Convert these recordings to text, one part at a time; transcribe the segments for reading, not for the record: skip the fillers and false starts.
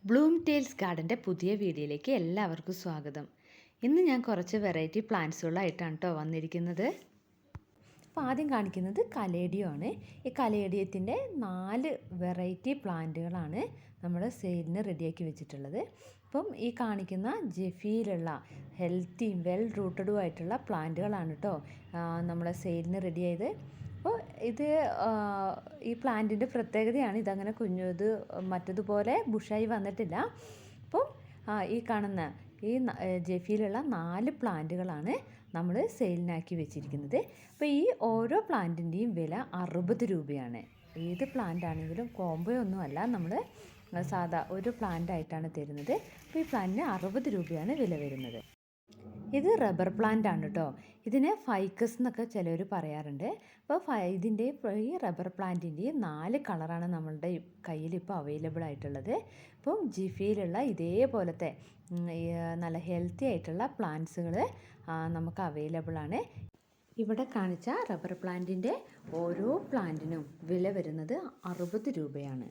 Bloom tales ഗാർഡൻ്റെ പുതിയ വീഡിയോയിലേക്ക് എല്ലാവർക്കും സ്വാഗതം. ഇന്ന് ഞാൻ കുറച്ച് വെറൈറ്റി പ്ലാന്റ്സുകളായിട്ടാണ് കേട്ടോ വന്നിരിക്കുന്നത്. അപ്പോൾ ആദ്യം കാണിക്കുന്നത് കലേഡിയം ആണ്. ഈ കലേഡിയത്തിൻ്റെ 4 വെറൈറ്റി പ്ലാന്റുകളാണ് നമ്മൾ സെയിലിന് റെഡിയാക്കി വെച്ചിട്ടുള്ളത്. അപ്പം ഈ കാണിക്കുന്ന ജെഫിയിലുള്ള ഹെൽത്തിയും വെൽ റൂട്ടഡും ആയിട്ടുള്ള പ്ലാന്റുകളാണ് കേട്ടോ നമ്മൾ സെയിലിന് റെഡി ആയത്. അപ്പോൾ ഇത് ഈ പ്ലാന്റിൻ്റെ പ്രത്യേകതയാണ്, ഇതങ്ങനെ ഇത് മറ്റതുപോലെ ബുഷായി വന്നിട്ടില്ല. അപ്പം ഈ കാണുന്ന ഈ ജെഫിയിലുള്ള 4 പ്ലാന്റുകളാണ് നമ്മൾ സെയിലിനാക്കി വെച്ചിരിക്കുന്നത്. അപ്പോൾ ഈ ഓരോ പ്ലാന്റിൻ്റെയും വില 60 രൂപയാണ്. ഏത് പ്ലാന്റ് ആണെങ്കിലും കോംബോ ഒന്നുമല്ല, നമ്മൾ സാധാ ഒരു പ്ലാന്റ് ആയിട്ടാണ് തരുന്നത്. അപ്പോൾ ഈ പ്ലാന്റിന് 60 രൂപയാണ് വില വരുന്നത്. ഇത് റബ്ബർ പ്ലാന്റ് ആണ് കേട്ടോ. ഇതിനെ ഫൈക്കസ് എന്നൊക്കെ ചിലർ പറയാറുണ്ട്. അപ്പോൾ ഇതിൻ്റെ ഈ റബ്ബർ പ്ലാന്റിൻ്റെ 4 കളറാണ് നമ്മളുടെ കയ്യിൽ ഇപ്പോൾ അവൈലബിൾ ആയിട്ടുള്ളത്. അപ്പം ജിഫിയിലുള്ള ഇതേപോലത്തെ നല്ല ഹെൽത്തി ആയിട്ടുള്ള പ്ലാന്റ്സുകൾ നമുക്ക് അവൈലബിൾ ആണ്. ഇവിടെ കാണിച്ച റബ്ബർ പ്ലാന്റിൻ്റെ ഓരോ പ്ലാന്റിനും വില വരുന്നത് 60 രൂപയാണ്.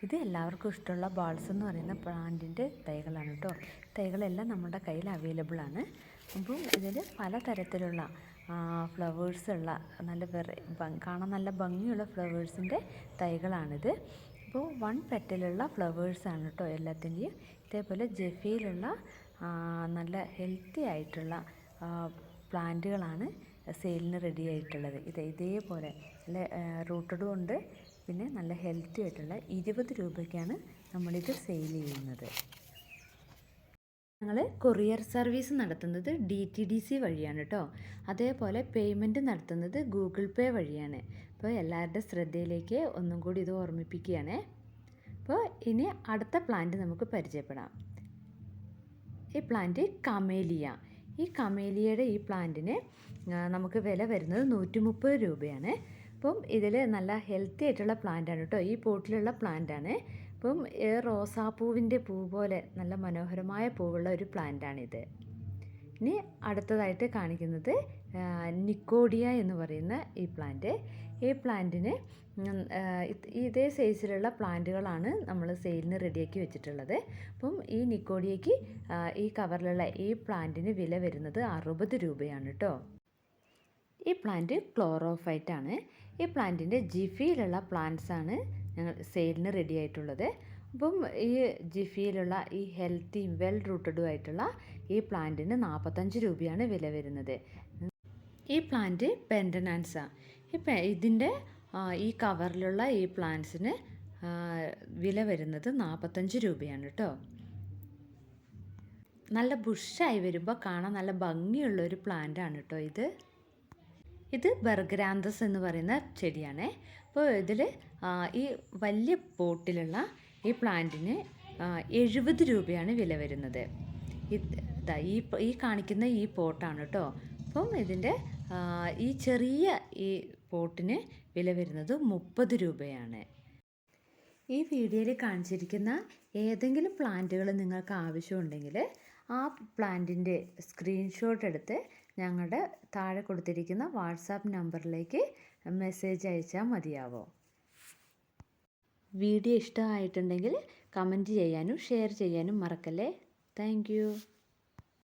ഇത് എല്ലാവർക്കും ഇഷ്ടമുള്ള ബാൾസ് എന്ന് പറയുന്ന പ്ലാന്റിൻ്റെ തൈകളാണ് കേട്ടോ. തൈകളെല്ലാം നമ്മുടെ കയ്യിൽ അവൈലബിൾ ആണ്. അപ്പം ഇതിൽ പലതരത്തിലുള്ള ഫ്ലവേഴ്സുള്ള കാണാൻ നല്ല ഭംഗിയുള്ള ഫ്ലവേഴ്സിൻ്റെ തൈകളാണിത്. അപ്പോൾ 1 പെറ്റലുള്ള ഫ്ലവേഴ്സാണ് കേട്ടോ എല്ലാത്തിൻ്റെയും. ഇതേപോലെ ജെഫിയിലുള്ള നല്ല ഹെൽത്തി ആയിട്ടുള്ള പ്ലാന്റുകളാണ് സെയിലിന് റെഡി ആയിട്ടുള്ളത്. ഇതേപോലെ നല്ല റൂട്ടഡും ഉണ്ട്, പിന്നെ നല്ല ഹെൽത്തി ആയിട്ടുള്ള 20 രൂപയ്ക്കാണ് നമ്മളിത് സെയിൽ ചെയ്യുന്നത്. ഞങ്ങൾ കൊറിയർ സർവീസ് നടത്തുന്നത് DTDC വഴിയാണ് കേട്ടോ. അതേപോലെ പേയ്മെൻറ്റ് നടത്തുന്നത് ഗൂഗിൾ പേ വഴിയാണ്. അപ്പോൾ എല്ലാവരുടെ ശ്രദ്ധയിലേക്ക് ഒന്നും കൂടി ഇത് ഓർമ്മിപ്പിക്കുകയാണ്. അപ്പോൾ ഇനി അടുത്ത പ്ലാന്റ് നമുക്ക് പരിചയപ്പെടാം. ഈ പ്ലാന്റ് കമേലിയ. ഈ കമേലിയയുടെ ഈ പ്ലാന്റിന് നമുക്ക് വില വരുന്നത് 130 രൂപയാണ്. അപ്പം ഇതിൽ നല്ല ഹെൽത്തി ആയിട്ടുള്ള പ്ലാന്റാണ് കേട്ടോ. ഈ പോട്ടിലുള്ള പ്ലാന്റാണ്. അപ്പം റോസാപ്പൂവിൻ്റെ പൂ പോലെ നല്ല മനോഹരമായ പൂവുള്ള ഒരു പ്ലാന്റാണിത്. ഇനി അടുത്തതായിട്ട് കാണിക്കുന്നത് നിക്കോഡിയ എന്ന് പറയുന്ന ഈ പ്ലാന്റ്. ഈ പ്ലാന്റിന് ഇതേ സൈസിലുള്ള പ്ലാന്റുകളാണ് നമ്മൾ സെയിലിന് റെഡിയാക്കി വെച്ചിട്ടുള്ളത്. അപ്പം ഈ നിക്കോഡിയയ്ക്ക് ഈ കവറിലുള്ള ഈ പ്ലാന്റിന് വില വരുന്നത് 60 രൂപയാണ് കേട്ടോ. ഈ പ്ലാന്റ് ക്ലോറോഫൈറ്റാണ്. ഈ പ്ലാന്റിൻ്റെ ജിഫിയിലുള്ള പ്ലാന്റ്സാണ് ഞങ്ങൾ സെയിലിന് റെഡി ആയിട്ടുള്ളത്. അപ്പം ഈ ജിഫിയിലുള്ള ഈ ഹെൽത്തിയും വെൽ റൂട്ടഡും ആയിട്ടുള്ള ഈ പ്ലാന്റിന് 45 രൂപയാണ് വില വരുന്നത്. ഈ പ്ലാന്റ് പെൻഡനാൻസ. ഇതിൻ്റെ ഈ കവറിലുള്ള ഈ പ്ലാന്റ്സിന് വില വരുന്നത് 45 രൂപയാണ് കേട്ടോ. നല്ല ബുഷായി വരുമ്പോൾ കാണാൻ നല്ല ഭംഗിയുള്ളൊരു പ്ലാന്റാണ് കേട്ടോ ഇത് ബർഗ്രാന്തസ് എന്ന് പറയുന്ന ചെടിയാണ്. അപ്പോൾ ഇതിൽ ഈ വലിയ പോട്ടിലുള്ള ഈ പ്ലാന്റിന് 70 രൂപയാണ് വില വരുന്നത്. ഈ കാണിക്കുന്ന ഈ പോട്ടാണ് കേട്ടോ. അപ്പം ഇതിൻ്റെ ഈ ചെറിയ ഈ പോട്ടിന് വില വരുന്നത് 30 രൂപയാണ്. ഈ വീഡിയോയിൽ കാണിച്ചിരിക്കുന്ന ഏതെങ്കിലും പ്ലാന്റുകൾ നിങ്ങൾക്ക് ആവശ്യമുണ്ടെങ്കിൽ ആ പ്ലാന്റിൻ്റെ സ്ക്രീൻഷോട്ട് എടുത്ത് ഞങ്ങളുടെ താഴെ കൊടുത്തിരിക്കുന്ന വാട്സാപ്പ് നമ്പറിലേക്ക് മെസ്സേജ് അയച്ചാൽ മതിയാവോ. വീഡിയോ ഇഷ്ടമായിട്ടുണ്ടെങ്കിൽ കമൻറ്റ് ചെയ്യാനും ഷെയർ ചെയ്യാനും മറക്കല്ലേ. താങ്ക്